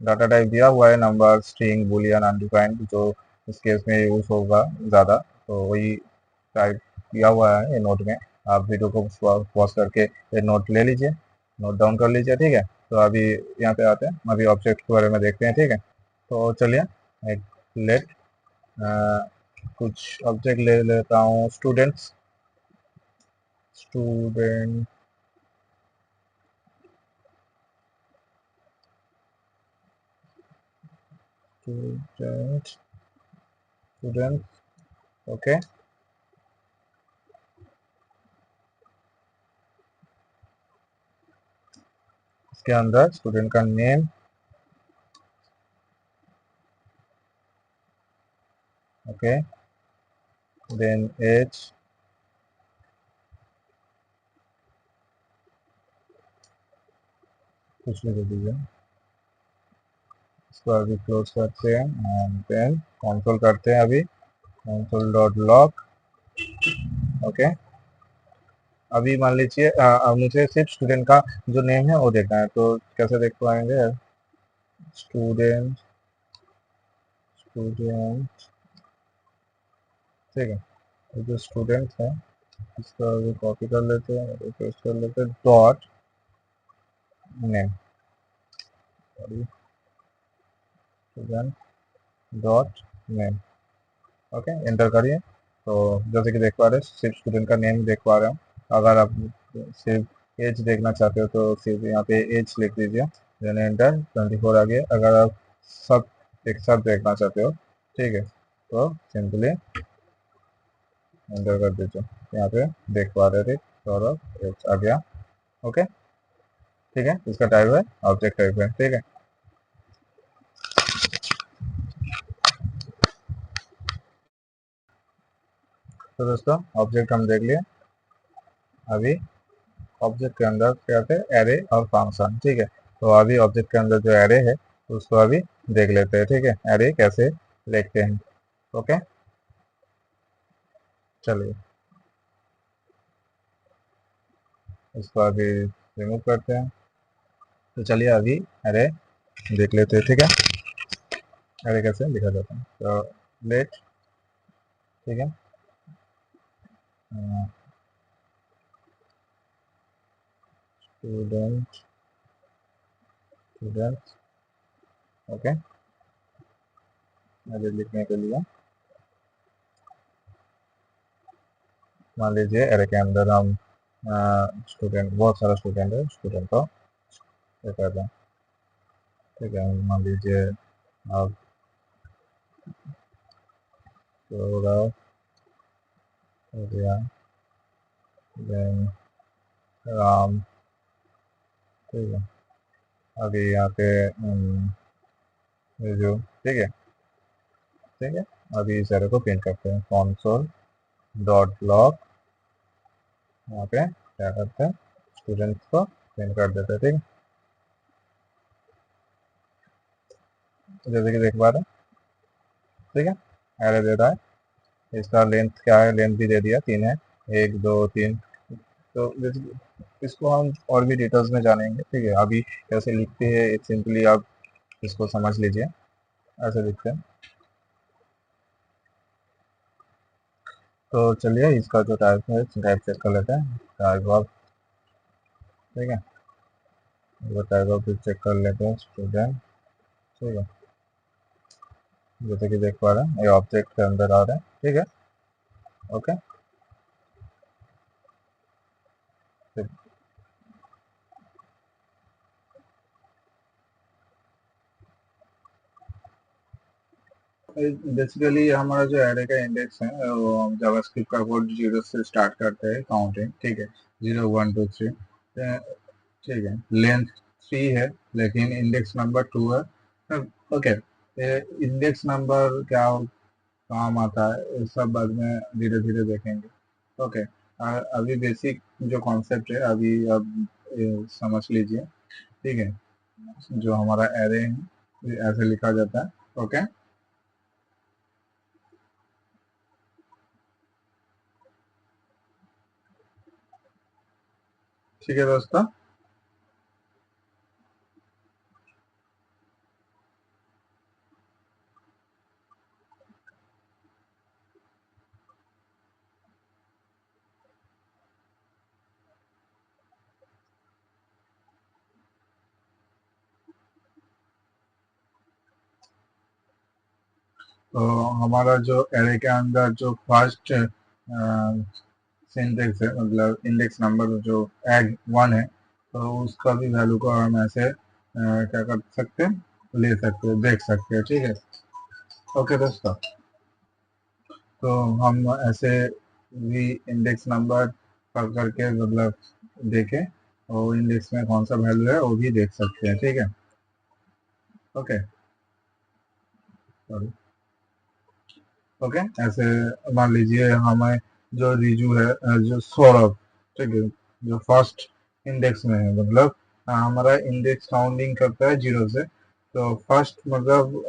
डाटा टाइप दिया हुआ है, नंबर, स्ट्रिंग, बूलियन, अनडिफाइंड, जो इस केस में यूज होगा ज़्यादा, तो वही टाइप किया हुआ है ये नोट में। आप वीडियो को पॉज करके ये नोट ले लीजिए, नोट डाउन कर लीजिए, ठीक है। तो अभी यहाँ पे आते हैं, अभी ऑब्जेक्ट के बारे में देखते हैं, ठीक है। तो चलिए एक लेट कुछ ऑब्जेक्ट ले लेता हूँ, students, student, student, student, okay, इसके अंदर स्टूडेंट का नेम, ओके, देन एज, कुछ भी दे दीजिए, इसको अभी क्लोज करते हैं एंड देन कंसोल करते हैं, अभी कंसोल डॉट लॉग, ओके। अभी मान लीजिए मुझे सिर्फ स्टूडेंट का जो नेम है वो देखना है, तो कैसे देख पाएंगे, स्टूडेंट, स्टूडेंट, ठीक है, ये जो स्टूडेंट है इसको अभी कॉपी कर लेते हैं, पेस्ट कर लेते हैं, dot name, sorry, student dot name, okay, enter करिए। तो जैसे कि देख पा रहे हैं, सिर्फ स्टूडेंट का नेम देख पा रहे हो। अगर आप सिर्फ एज देखना चाहते हो तो सिर्फ यहाँ पे एज लिख दीजिए, देन एंटर, 24 आ गया। अगर आप सब एक साथ देखना चाहते हो, ठीक है, तो सिंपली एंटर कर दीजिए, यहाँ पे देख पा रहे थे सौरभ एज आ गया, ओके। ठीक है, इसका टाइप है ऑब्जेक्ट टाइप है। ठीक है, तो दोस्तों ऑब्जेक्ट हम देख लिए। अभी ऑब्जेक्ट के अंदर क्या थे, एरे और फंक्शन। ठीक है, तो अभी ऑब्जेक्ट के अंदर जो एरे है उसको अभी देख लेते हैं। ठीक है, एरे कैसे लिखते हैं। ओके, चलिए इसको अभी रिमूव करते हैं। तो चलिए अभी एरे देख लेते हैं। ठीक है, एरे कैसे लिखा जाता है। तो लेट, ठीक है, स्टूडेंट स्टूडेंट। ओके, एरे लिखने के लिए मान लीजिए एरे के अंदर हम स्टूडेंट, बहुत सारा स्टूडेंट है, स्टूडेंट को ये कर दें। ठीक है, मान लीजिए आप सौरभ हो गया, देन राम। ठीक है, अभी यहाँ पे जो, ठीक है, ठीक है, अभी इस एरे को प्रिंट करते हैं। कॉन्सोल डॉट लॉग, यहाँ पे क्या करते हैं, स्टूडेंट्स को प्रिंट कर देते हैं। ठीक है, तो जैसे कि देख पा रहे हैं। ठीक है, एरे दे रहा है, इसका लेंथ क्या है, लेंथ भी दे दिया 3 है, 1 2 3। तो इसको हम और भी डिटेल्स में जानेंगे। ठीक है, अभी कैसे लिखते हैं सिंपली आप इसको समझ लीजिए, ऐसे लिखते हैं। तो चलिए इसका जो टाइप है टाइप चेक कर लेते हैं, टाइप ऑफ। ठीक है, वो टाइप ऑफ भी चेक कर लेते हैं, स्टूडेंट। ठीक है, जैसे कि देख पा रहे हैं ये ऑब्जेक्ट के अंदर आ रहे हैं। ठीक है, ओके, बेसिकली हमारा जो एरे का इंडेक्स है वो जावास्क्रिप्ट का कोड 0 से स्टार्ट करते हैं काउंटिंग। ठीक है, 0 1 2 3। ठीक है, लेंथ 3 है लेकिन इंडेक्स नंबर 2 है। ओके, इंडेक्स नंबर क्या काम आता है ये सब बाद में धीरे धीरे देखेंगे। ओके, अभी बेसिक जो कॉन्सेप्ट है अभी अब समझ लीजिए। ठीक है, जो हमारा एरे है ये ऐसे लिखा जाता है। ओके, ठीक है दोस्तों। तो हमारा जो एरे के अंदर जो फर्स्ट सिंटेक्स है, मतलब इंडेक्स नंबर जो एग 1 है, तो उसका भी वैल्यू को हम ऐसे क्या कर सकते हैं, ले सकते हैं, देख सकते हैं। ठीक है, ओके दोस्तों। तो हम ऐसे भी इंडेक्स नंबर पढ़ करके मतलब देखें और इंडेक्स में कौन सा वैल्यू है वो भी देख सकते हैं। ठीक है, ओके, सॉरी, ओके। ऐसे मान लीजिए हमें जो रिजू है, जो सौरभ, ठीक है, जो फर्स्ट इंडेक्स में है, मतलब हमारा इंडेक्स काउंटिंग करता है 0 से। तो फर्स्ट मतलब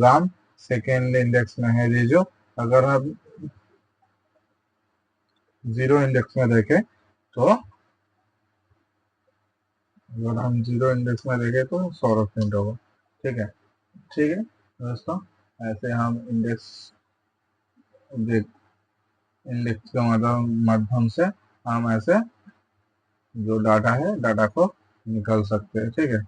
राम, सेकेंड इंडेक्स में है रिजू। अगर हम 0 इंडेक्स में देखें तो, अगर हम 0 इंडेक्स में देखें तो सौरभ प्रिंट होगा। ठीक है, ठीक है दोस्तों, ऐसे हम इंडेक्स इंडेक्स के माध्यम से हम ऐसे जो डाटा है डाटा को निकाल सकते हैं। ठीक है,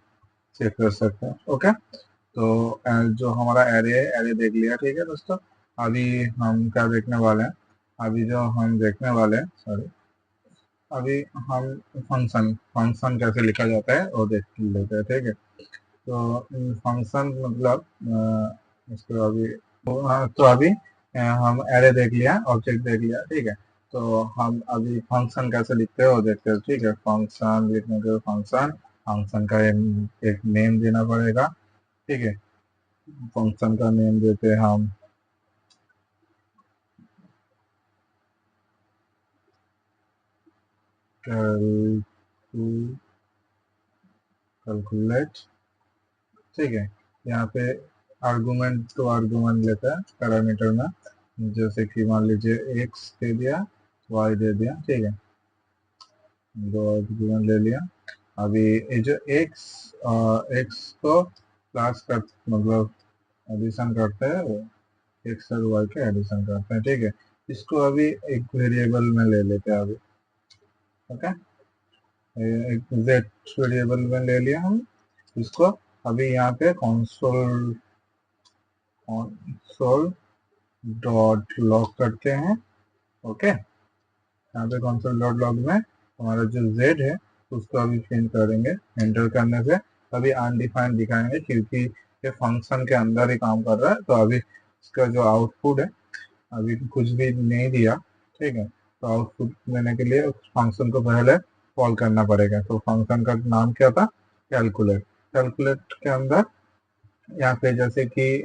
चेक कर सकते हैं। ओके, तो जो हमारा एरे है, एरे देख लिया। ठीक है दोस्तों, अभी हम क्या देखने वाले हैं, अभी जो हम देखने वाले हैं, सॉरी, अभी हम फंक्शन फंक्शन कैसे लिखा जाता है वो देख लेते हैं। ठीक है, तो फंक्शन मतलब इसको अभी तो अभी हम एरे देख लिया, ऑब्जेक्ट देख लिया। ठीक है, तो हम अभी फंक्शन कैसे लिखते हैं वो देखते हैं। ठीक है, फंक्शन लिखने के फंक्शन फंक्शन का एक नेम देना पड़ेगा, ठीक है। फंक्शन का नेम देते हैं हम कैलकुलेट, ठीक है। यहाँ पे आर्गुमेंट तो आर्गुमेंट लेता है पैरामीटर में, जैसे कि मान लीजिए x दे दिया, y दे दिया, ठीक है। दो आर्गुमेंट ले लिया। अभी ये जो x को प्लस कर मतलब एडिशन करते हैं, x और y के एडिशन करते हैं, ठीक है। इसको अभी एक वेरिएबल में ले लेते हैं अभी, ओके। एक z वेरिएबल में ले लिया हम इसको। अभी यहाँ पे कंसोल कंसोल डॉट लॉग करते हैं, ओके। यहाँ पे कंसोल डॉट लॉग में हमारा जो z है उसको अभी प्रिंट करेंगे। एंटर करने से अभी अनडिफाइंड दिखाएंगे क्योंकि ये फंक्शन के अंदर ही काम कर रहा है, तो अभी इसका जो आउटपुट है अभी कुछ भी नहीं दिया, ठीक है। तो आउटपुट देने के लिए फंक्शन को पहले कॉल करना पड़ेगा। तो फंक्शन का नाम क्या था, कैलकुलेट। कैलकुलेट के अंदर यहाँ पे जैसे कि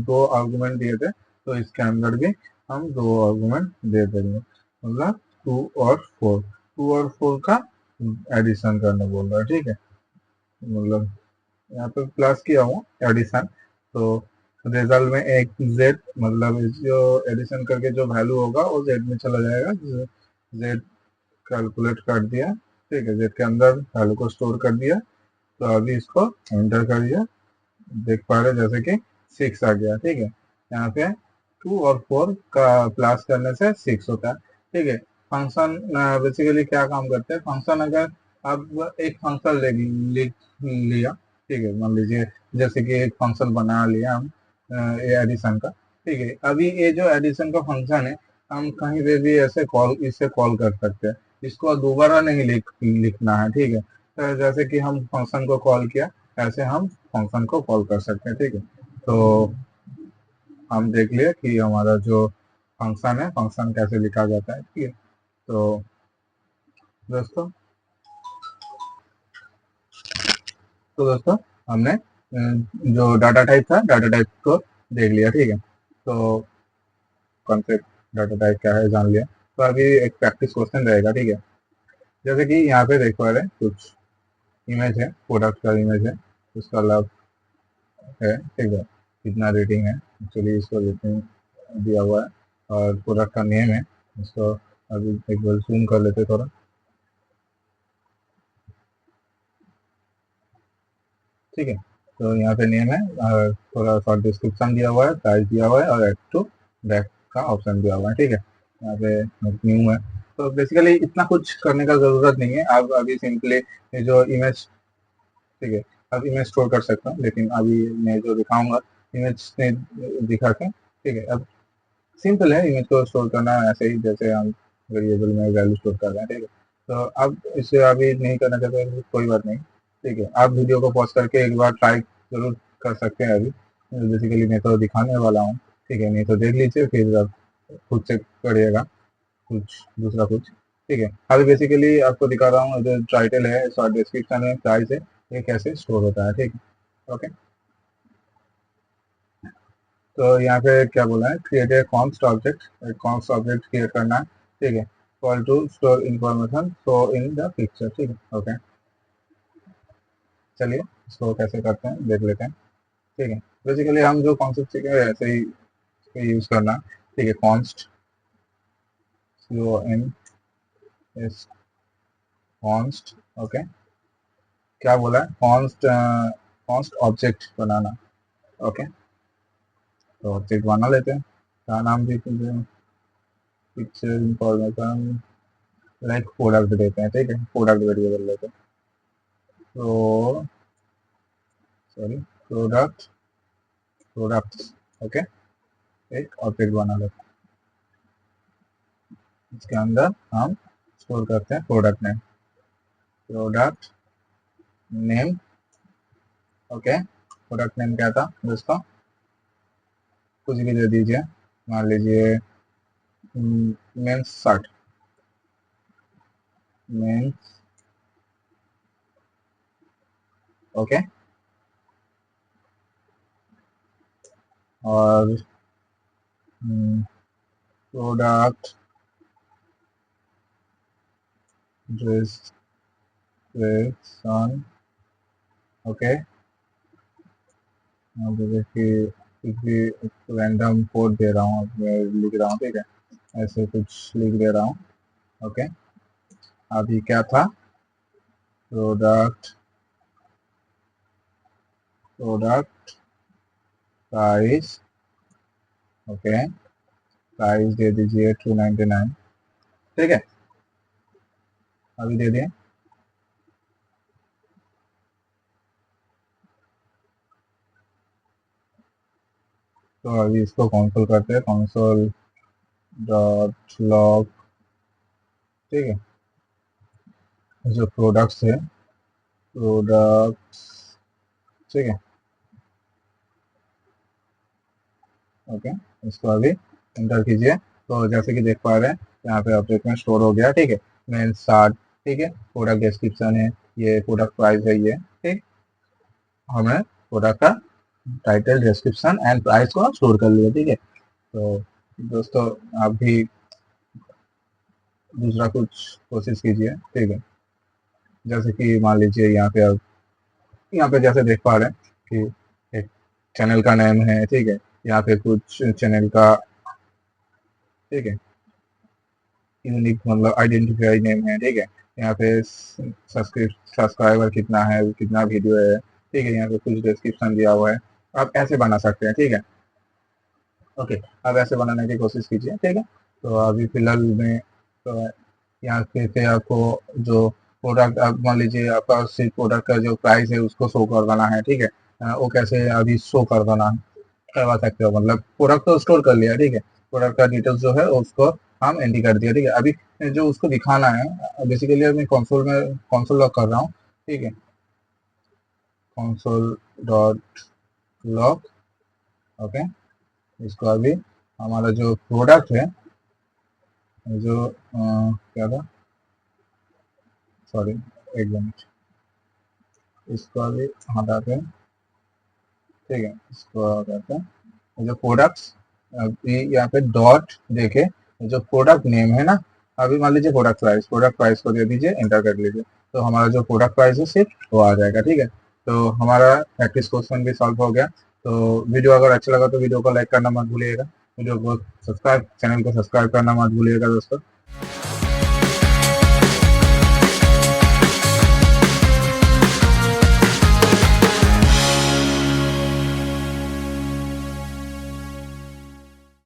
दो आर्गुमेंट दिए थे, तो इसके अंदर भी हम दो आर्गुमेंट दे देंगे, मतलब 2 और 4 का एडिशन करने बोल रहा है, ठीक है। मतलब यहाँ पे प्लस किया हूँ एडिशन, तो रिजल्ट में एक z मतलब जो एडिशन करके जो वैल्यू होगा वो z में चला जाएगा। z कैलकुलेट कर दिया, ठीक है। z के अंदर वैल्यू को स्टोर कर दिया। तो अभी इसको एंटर कर दिया, देख पा रहे जैसे कि 6 आ गया, ठीक है। यहाँ पे 2 और 4 का प्लस करने से 6 होता है, ठीक है। फंक्शन बेसिकली क्या काम करते हैं, फंक्शन अगर आप एक फंक्शन लिख लिया, ठीक है, मान लीजिए जैसे कि एक फंक्शन बना लिया हम ये एडिशन का, ठीक है। अभी ये जो एडिशन का फंक्शन है हम कहीं पे भी ऐसे कॉल इसे कॉल कर सकते हैं, इसको दोबारा नहीं लिखना है, ठीक है। तो जैसे कि हम फंक्शन को कॉल किया ऐसे हम फंक्शन को कॉल कर सकते हैं, ठीक है। तो हम देख लिए कि हमारा जो फंक्शन है फंक्शन कैसे लिखा जाता है, ठीक है। तो दोस्तों दोस्तों हमने जो डाटा टाइप था डाटा टाइप को देख लिया, ठीक है। तो कॉन्सेप्ट डाटा टाइप क्या है जान लिया। तो अभी एक प्रैक्टिस क्वेश्चन रहेगा, ठीक है। जैसे कि यहाँ पे देख पा रहे हैं कुछ इमेज है, प्रोडक्ट का इमेज है, उसका लाभ है, ठीक है। कितना रेटिंग है, एक्चुअली इसको रेटिंग दिया हुआ है, और प्रोडक्ट का नेम है। इसको अभी एक बार जूम कर लेते थोड़ा, ठीक है। तो यहाँ पे नेम है और थोड़ा सा डिस्क्रिप्शन दिया हुआ है, प्राइस दिया हुआ है और एड टू बैक का ऑप्शन दिया हुआ है, ठीक है। यहाँ पे न्यू है। तो बेसिकली इतना कुछ करने का ज़रूरत नहीं है। आप अभी सिंपली जो इमेज, ठीक है, अब इमेज स्टोर कर सकता हूँ, लेकिन अभी मैं जो दिखाऊंगा इमेज ने दिखा के, ठीक है। अब सिंपल है इमेज को स्टोर करना, ऐसे ही जैसे हम वेरिएबल में वैल्यू स्टोर कर रहे हैं, ठीक है। तो अब इसे अभी नहीं करना चाहते हैं तो कोई बात नहीं, ठीक है। आप वीडियो को पॉज करके एक बार ट्राई जरूर कर सकते हैं। अभी बेसिकली मैं तो दिखाने वाला हूँ, ठीक है, नहीं तो देख लीजिए फिर आप खुद से करिएगा कुछ दूसरा कुछ, ठीक है। अभी बेसिकली आपको दिखा रहा हूँ, जो टाइटल है शॉर्ट डिस्क्रिप्शन है प्राइस है, ये कैसे स्टोर होता है, ठीक है, ओके। तो यहाँ पे क्या बोला है, क्रिएट ए कॉन्स्ट ऑब्जेक्ट, एक कॉन्स्ट ऑब्जेक्ट क्रिएट करना है, ठीक है। Call to store information so in the picture, ठीक है, ओके। चलिए इसको कैसे करते हैं देख लेते हैं, ठीक है। बेसिकली हम जो कॉन्सेप्ट सीखे हैं ऐसे ही यूज करना, ठीक है। Const C N S const, okay. क्या बोला है, कॉन्स्ट कॉन्स्ट ऑब्जेक्ट बनाना, ओके। तो ऑब्जेक्ट बना लेते हैं, क्या नाम देते हैं, पिक्चर इंफॉर्मेशन लाइक प्रोडक्ट देते हैं, ठीक है। प्रोडक्ट वेरिएबल लेते हैं, तो सॉरी प्रोडक्ट प्रोडक्ट्स, ओके। एक ऑब्जेक्ट बना लेते हैं, इसके अंदर हम स्टोर करते हैं product name, product name, okay. Product name क्या था दोस्तों, कुछ भी दे दीजिए, मान लीजिए मेंस शर्ट, मेंस ओके। और प्रोडक्ट डिस्क्रिप्शन, ओके। जैसे कि कुछ भी रैंडम कोड दे रहा हूँ, मैं लिख रहा हूँ, ठीक है, ऐसे कुछ लिख दे रहा हूँ। ओके, अभी क्या था, product product price, okay, price दे दीजिए 299, ठीक है, अभी दे दिए। तो अभी इसको कंसोल करते हैं, कंसोल डॉट लॉग, ठीक है, जो प्रोडक्ट्स है, प्रोडक्ट्स, ठीक है, ओके, इसको अभी एंटर कीजिए। तो जैसे कि देख पा रहे हैं यहाँ पे ऑब्जेक्ट में स्टोर हो गया, ठीक है, मेन स्टार्ट, ठीक है, प्रोडक्ट डिस्क्रिप्शन है, ये प्रोडक्ट प्राइस है, ये ठीक, हमें प्रोडक्ट का टाइटल, डिस्क्रिप्शन एंड प्राइस को स्टोर कर लिया, ठीक है। तो दोस्तों आप भी दूसरा कुछ कोशिश कीजिए, ठीक है, जैसे कि मान लीजिए यहाँ पे आप, यहाँ पे जैसे देख पा रहे हैं कि एक चैनल का नेम है, ठीक है, यहाँ पे कुछ चैनल का, ठीक है, यूनिक मतलब आइडेंटिफाई नेम है, ठीक है, यहाँ पे सब्सक्राइबर कितना है, कितना वीडियो है, ठीक है, यहाँ पे कुछ डिस्क्रिप्शन दिया हुआ है, आप ऐसे बना सकते हैं, ठीक है। ओके, अब ऐसे बनाने की कोशिश कीजिए, ठीक है। तो अभी फिलहाल में तो यहाँ पे आपको जो प्रोडक्ट, आप मान लीजिए आपका सिर्फ प्रोडक्ट का जो प्राइस है उसको शो करवाना है, ठीक है, वो कैसे अभी शो करवाना करवा सकते हो, मतलब प्रोडक्ट तो स्टोर कर लिया, ठीक है, प्रोडक्ट का डिटेल्स जो है उसको हम एंट्री कर दिया, ठीक है, अभी जो उसको दिखाना है बेसिकली मैं कंसोल लॉग कर रहा हूँ, ठीक है, कंसोल डॉट लॉग, ओके, इसको अभी हमारा जो प्रोडक्ट है, जो क्या था, सॉरी, एक मिनट, इसको अभी हटाते हैं, ठीक है, इसको हटाते हैं, जो प्रोडक्ट्स, अभी यहाँ पे डॉट देके जो प्रोडक्ट नेम है ना, अभी मान लीजिए प्रोडक्ट प्राइस को दे दीजिए, एंटर कर लीजिए, तो हमारा जो प्रोडक्ट प्राइस है सिर्फ वो आ जाएगा, ठीक है। तो हमारा प्रैक्टिस क्वेश्चन भी सॉल्व हो गया। तो वीडियो अगर अच्छा लगा तो वीडियो को लाइक करना मत भूलिएगा, वीडियो को सब्सक्राइब, चैनल को सब्सक्राइब करना मत भूलिएगा दोस्तों।